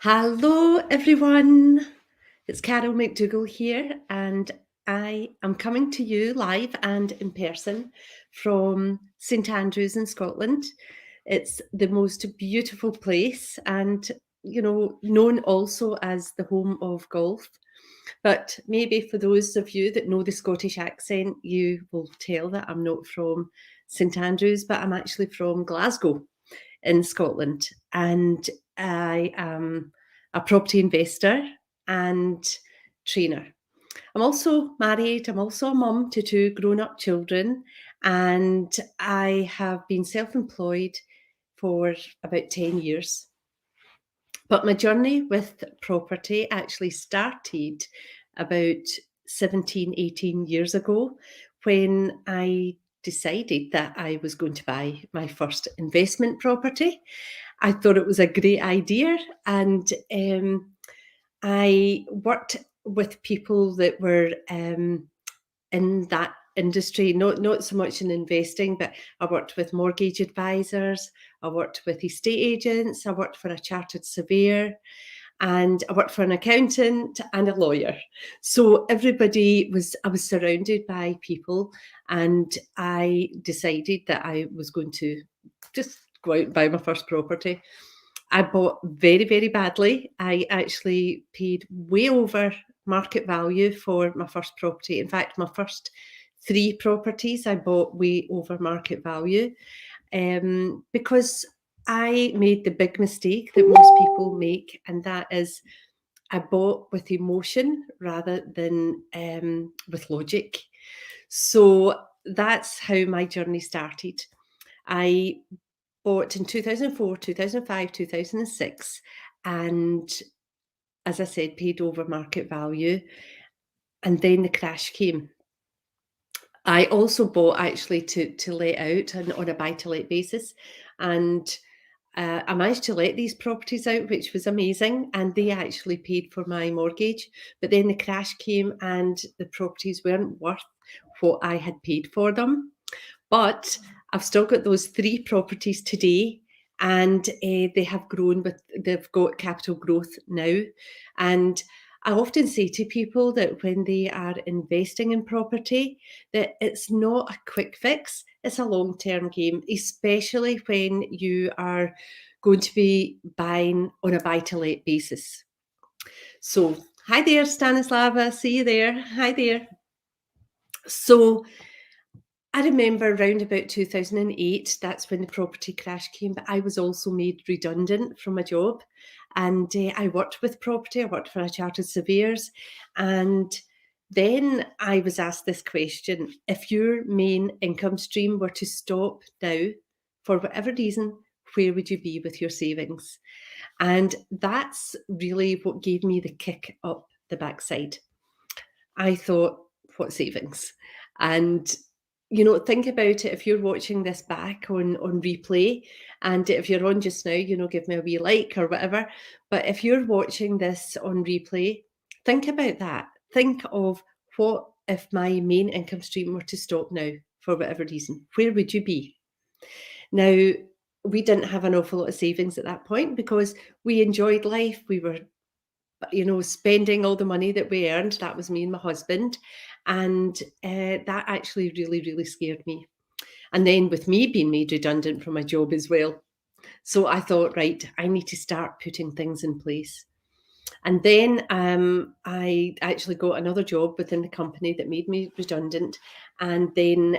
Hello, everyone. It's Carole McDougall here, and I am coming to you live and in person from St Andrews in Scotland. It's the most beautiful place and, known also as the home of golf. But maybe for those of you that know the Scottish accent, you will tell that I'm not from St Andrews, but I'm actually from Glasgow in Scotland. And I am a property investor and trainer. I'm also married. I'm also a mum to two grown up children. And I have been self employed for about 10 years. But my journey with property actually started about 17, 18 years ago when I decided that I was going to buy my first investment property. I thought it was a great idea, and I worked with people that were in that industry, not so much in investing, but I worked with mortgage advisors, I worked with estate agents, I worked for a chartered surveyor, and I worked for an accountant and a lawyer. So I was surrounded by people, and I decided that I was going to just go out and buy my first property. I bought very, very badly. I actually paid way over market value for my first property. In fact, my first three properties I bought way over market value because I made the big mistake that most people make, and that is I bought with emotion rather than with logic. So that's how my journey started. I bought in 2004, 2005, 2006, and as I said, paid over market value. And then the crash came. I also bought actually to let out and on a buy to let basis. And I managed to let these properties out, which was amazing. And they actually paid for my mortgage. But then the crash came and the properties weren't worth what I had paid for them. But I've still got those three properties today, and they have grown, but they've got capital growth now. And I often say to people that when they are investing in property, that it's not a quick fix, it's a long-term game, especially when you are going to be buying on a buy-to-let basis. So, hi there, Stanislava, see you there. Hi there. So, I remember around about 2008, that's when the property crash came, but I was also made redundant from a job. And I worked with property, I worked for a chartered surveyors. And then I was asked this question: if your main income stream were to stop now, for whatever reason, where would you be with your savings? And that's really what gave me the kick up the backside. I thought, what savings? And think about it. If you're watching this back on replay, and if you're on just now, give me a wee like or whatever. But if you're watching this on replay, think about that. Think of, what if my main income stream were to stop now for whatever reason? Where would you be? Now, we didn't have an awful lot of savings at that point because we enjoyed life. We were spending all the money that we earned. That was me and my husband. And that actually really, really scared me. And then with me being made redundant from my job as well. So I thought, right, I need to start putting things in place. And then I actually got another job within the company that made me redundant. And then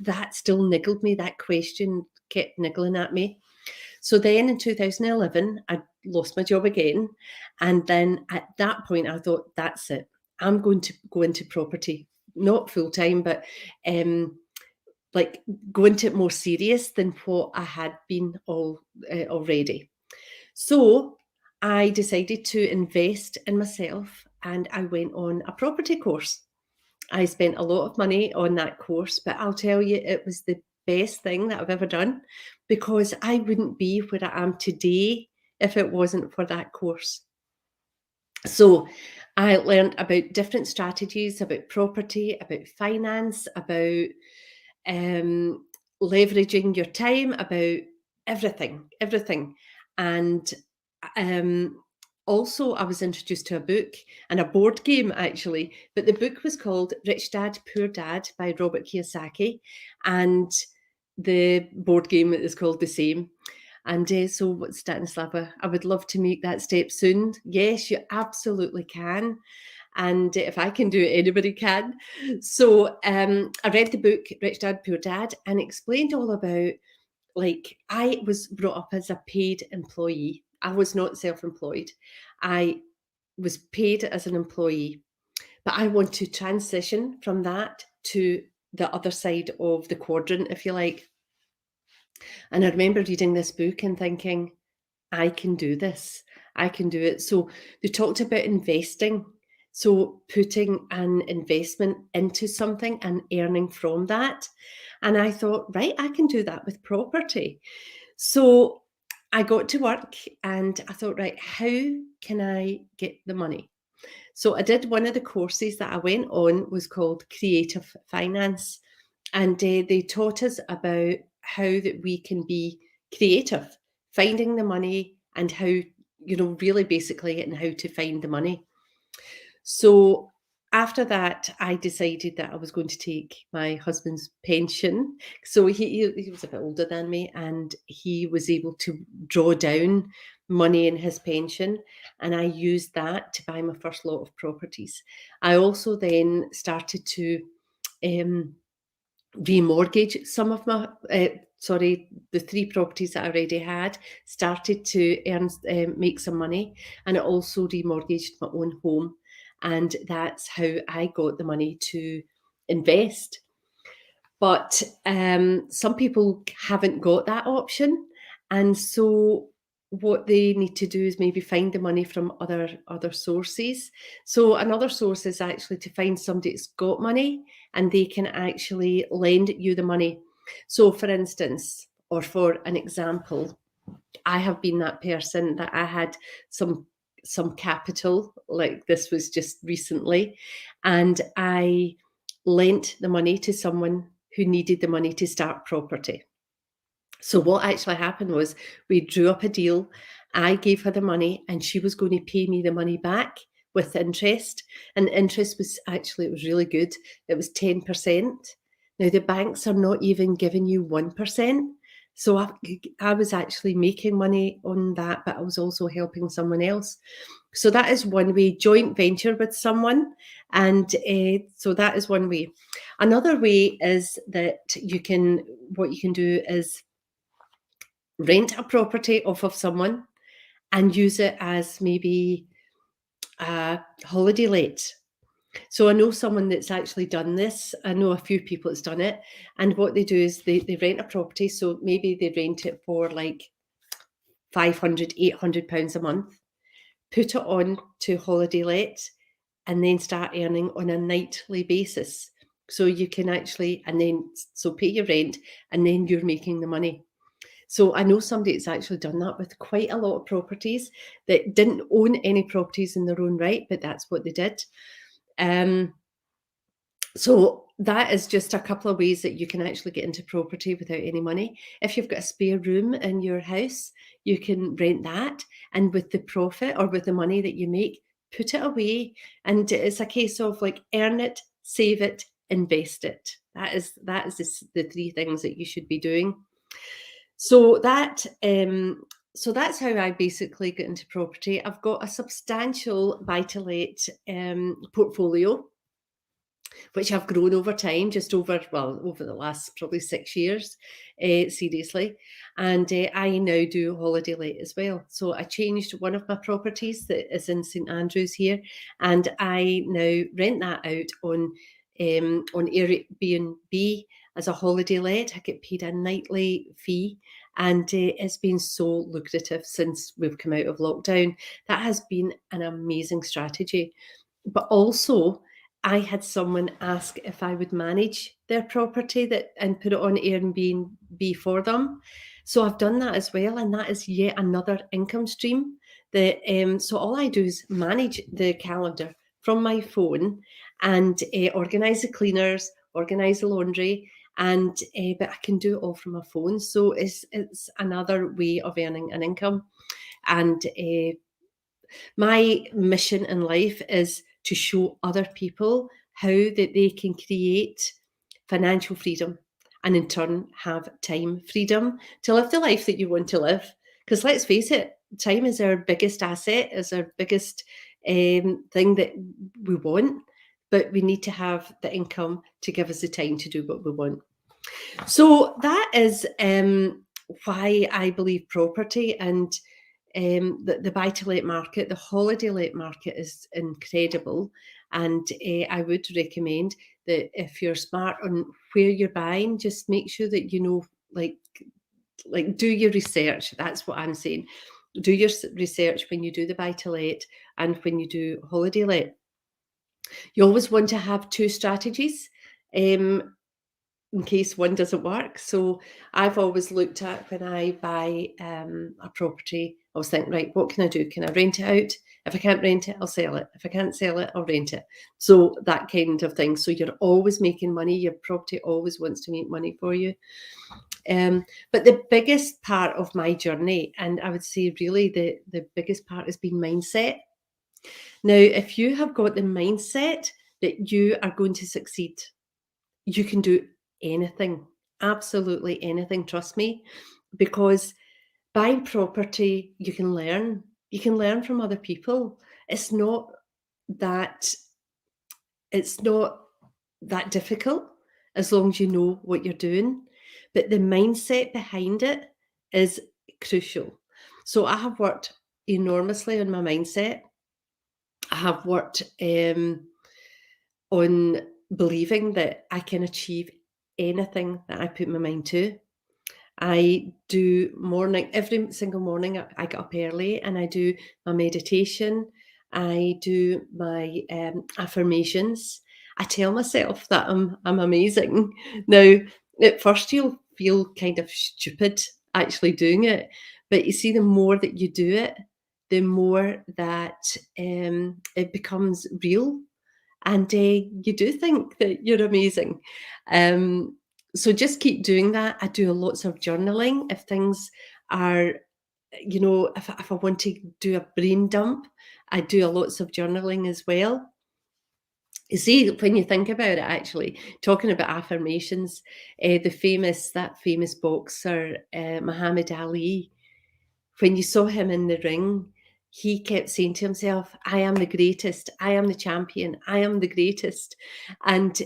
that still niggled me. That question kept niggling at me. So then in 2011, I lost my job again. And then at that point, I thought, that's it. I'm going to go into property, not full time, but like go into it more serious than what I had been already. So I decided to invest in myself, and I went on a property course. I spent a lot of money on that course, but I'll tell you, it was the best thing that I've ever done, because I wouldn't be where I am today if it wasn't for that course. So I learned about different strategies, about property, about finance, about leveraging your time, about everything. And um, also, I was introduced to a book and a board game actually, but the book was called Rich Dad, Poor Dad by Robert Kiyosaki, and the board game is called the same. And so, Stanislava, I would love to make that step soon. Yes, you absolutely can. And if I can do it, anybody can. So I read the book Rich Dad, Poor Dad, and explained all about, like, I was brought up as a paid employee. I was not self-employed. I was paid as an employee, but I want to transition from that to the other side of the quadrant, if you like. And I remember reading this book and thinking, I can do this. I can do it. So they talked about investing. So putting an investment into something and earning from that. And I thought, right, I can do that with property. So I got to work and I thought, right, how can I get the money? So I did one of the courses that I went on was called Creative Finance. And they taught us about how that we can be creative, finding the money and how, really basically, and how to find the money. So after that, I decided that I was going to take my husband's pension. So he was a bit older than me, and he was able to draw down money in his pension, and I used that to buy my first lot of properties. I also then started to remortgage some of my the 3 properties that I already had, started to earn make some money, and I also remortgaged my own home, and that's how I got the money to invest. But some people haven't got that option, and so what they need to do is maybe find the money from other sources. So another source is actually to find somebody that's got money and they can actually lend you the money. So for instance, or for an example, I have been that person that I had some capital, like this was just recently, and I lent the money to someone who needed the money to start property. So what actually happened was we drew up a deal. I gave her the money and she was going to pay me the money back with interest. And interest was actually, it was really good. It was 10%. Now the banks are not even giving you 1%. So I was actually making money on that, but I was also helping someone else. So that is one way, joint venture with someone. And so that is one way. Another way is that what you can do is rent a property off of someone and use it as maybe a holiday let. So I know someone that's actually done this. I know a few people that's done it. And what they do is they rent a property. So maybe they rent it for like £500, £800 a month, put it on to holiday let, and then start earning on a nightly basis. So you can actually, and then, so pay your rent and then you're making the money. So I know somebody that's actually done that with quite a lot of properties that didn't own any properties in their own right, but that's what they did. So that is just a couple of ways that you can actually get into property without any money. If you've got a spare room in your house, you can rent that, and with the profit or with the money that you make, put it away. And it's a case of like earn it, save it, invest it. That is the 3 things that you should be doing. So that's how I basically get into property. I've got a substantial buy-to-let portfolio, which I've grown over time, over the last probably 6 years, seriously. And I now do holiday let as well. So I changed one of my properties that is in St Andrews here, and I now rent that out on Airbnb as a holiday let. I get paid a nightly fee, and it's been so lucrative since we've come out of lockdown. That has been an amazing strategy. But also, I had someone ask if I would manage their property and put it on Airbnb for them. So I've done that as well, and that is yet another income stream. So all I do is manage the calendar from my phone and organise the cleaners, organise the laundry, and but I can do it all from my phone. So it's another way of earning an income. And my mission in life is to show other people how that they can create financial freedom and in turn have time freedom to live the life that you want to live. Because let's face it, time is our biggest asset, is our biggest thing that we want, but we need to have the income to give us the time to do what we want. So that is why I believe property and the buy-to-let market, the holiday let market is incredible. And I would recommend that if you're smart on where you're buying, just make sure that you know, like do your research. That's what I'm saying. Do your research when you do the buy-to-let and when you do holiday let. You always want to have two strategies. In case one doesn't work. So I've always looked at when I buy a property, I was thinking, right, what can I do? Can I rent it out? If I can't rent it, I'll sell it. If I can't sell it, I'll rent it. So that kind of thing. So you're always making money. Your property always wants to make money for you. But the biggest part of my journey, and I would say really the biggest part has been mindset. Now, if you have got the mindset that you are going to succeed, you can do anything, absolutely anything, trust me, because buying property, you can learn. You can learn from other people. It's not that it's not that difficult as long as you know what you're doing. But the mindset behind it is crucial. So I have worked enormously on my mindset. I have worked on believing that I can achieve anything that I put my mind to. I do morning every single morning. I get up early and I do my meditation. I do my affirmations. I tell myself that I'm amazing. Now, at first, you'll feel kind of stupid actually doing it, but you see, the more that you do it, the more that it becomes real and you do think that you're amazing. Um, so just keep doing that. I do lots of journaling. If things are, if I want to do a brain dump, I do a lots of journaling as well. You see, when you think about it, actually, talking about affirmations, that famous boxer, Muhammad Ali, when you saw him in the ring, he kept saying to himself, "I am the greatest. I am the champion. I am the greatest." And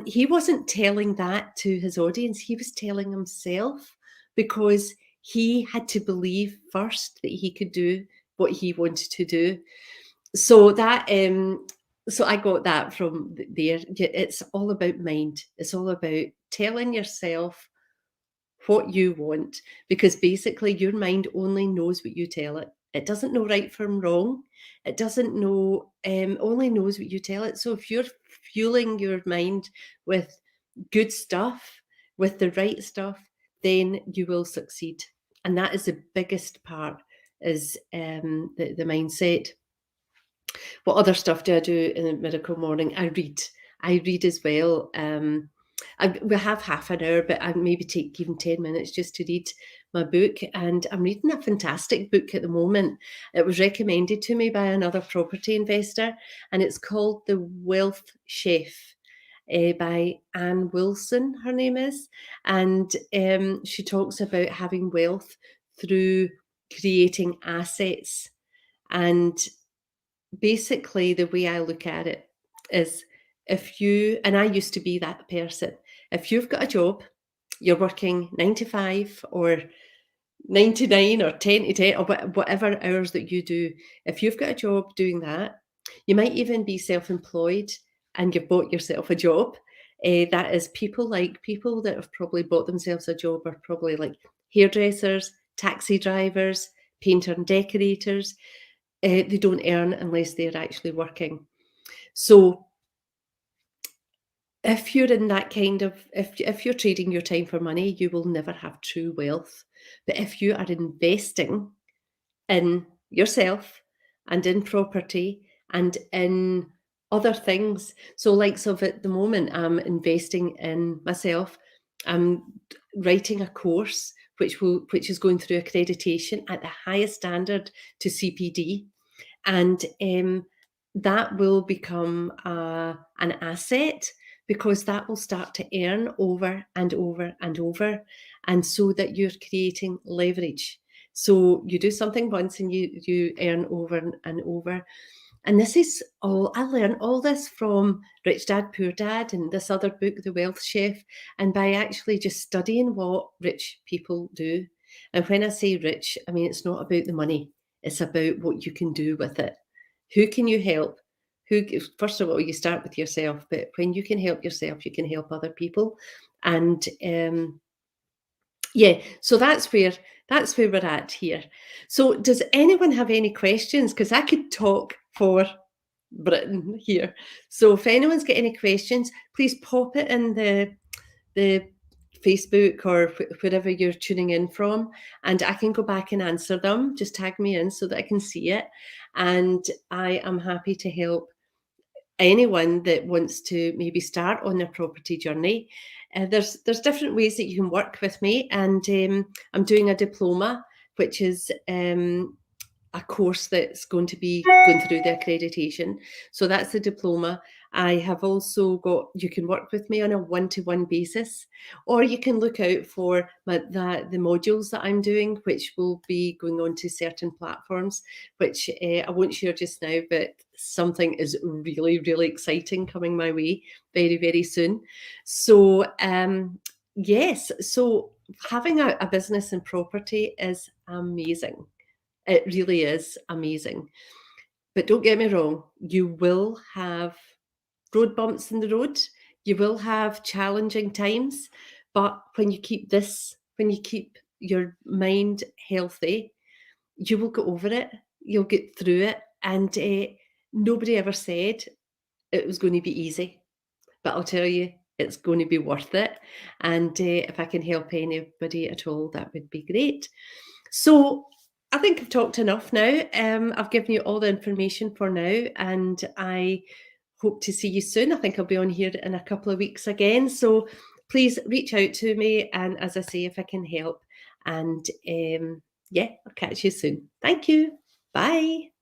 he wasn't telling that to his audience. He was telling himself because he had to believe first that he could do what he wanted to do. So so I got that from there. It's all about mind. It's all about telling yourself what you want, because basically your mind only knows what you tell it. It doesn't know right from wrong. It doesn't know, only knows what you tell it. So if you're fueling your mind with good stuff, with the right stuff, then you will succeed. And that is the biggest part, is the mindset. What other stuff do I do in the miracle morning? I read. I read as well. We have half an hour, but I maybe take even 10 minutes just to read my book. And I'm reading a fantastic book at the moment. It was recommended to me by another property investor, and it's called The Wealth Chef. By Anne Wilson, her name is, and she talks about having wealth through creating assets. And basically, the way I look at it is, and I used to be that person, if you've got a job, you're working 9 to 5 or 9 to 9 or 10 to 10 or whatever hours that you do, if you've got a job doing that, you might even be self-employed and you've bought yourself a job. That is people that have probably bought themselves a job are probably like hairdressers, taxi drivers, painter and decorators. They don't earn unless they're actually working. So if you're in that kind of, if you're trading your time for money, you will never have true wealth. But if you are investing in yourself and in property and in other things, so likes of at the moment, I'm investing in myself. I'm writing a course which is going through accreditation at the highest standard to CPD, and that will become an asset, because that will start to earn over and over and over, and so that you're creating leverage. So you do something once and you earn over and over. And this is all I learned all this from Rich Dad Poor Dad and this other book, The Wealth Chef, and by actually just studying what rich people do. And when I say rich, I mean it's not about the money, it's about what you can do with it. Who can you help? First of all, you start with yourself, but when you can help yourself, you can help other people. And yeah, so that's where we're at here. So does anyone have any questions? Because I could talk for Britain here. So if anyone's got any questions, please pop it in the Facebook or wherever you're tuning in from, and I can go back and answer them. Just tag me in so that I can see it. And I am happy to help anyone that wants to maybe start on their property journey. There's different ways that you can work with me, and I'm doing a diploma, which is a course that's going to be going through the accreditation. So that's the diploma. I have also got, you can work with me on a one-to-one basis, or you can look out for the modules that I'm doing, which will be going on to certain platforms, which I won't share just now, but something is really, really exciting coming my way very, very soon. So yes, so having a business in property is amazing. It really is amazing. But don't get me wrong, you will have road bumps in the road. You will have challenging times. But when you keep your mind healthy, you will get over it. You'll get through it. And nobody ever said it was going to be easy. But I'll tell you, it's going to be worth it. And if I can help anybody at all, that would be great. So I think I've talked enough now. I've given you all the information for now, and I hope to see you soon. I think I'll be on here in a couple of weeks again. So please reach out to me, and as I say, if I can help. And yeah, I'll catch you soon. Thank you. Bye.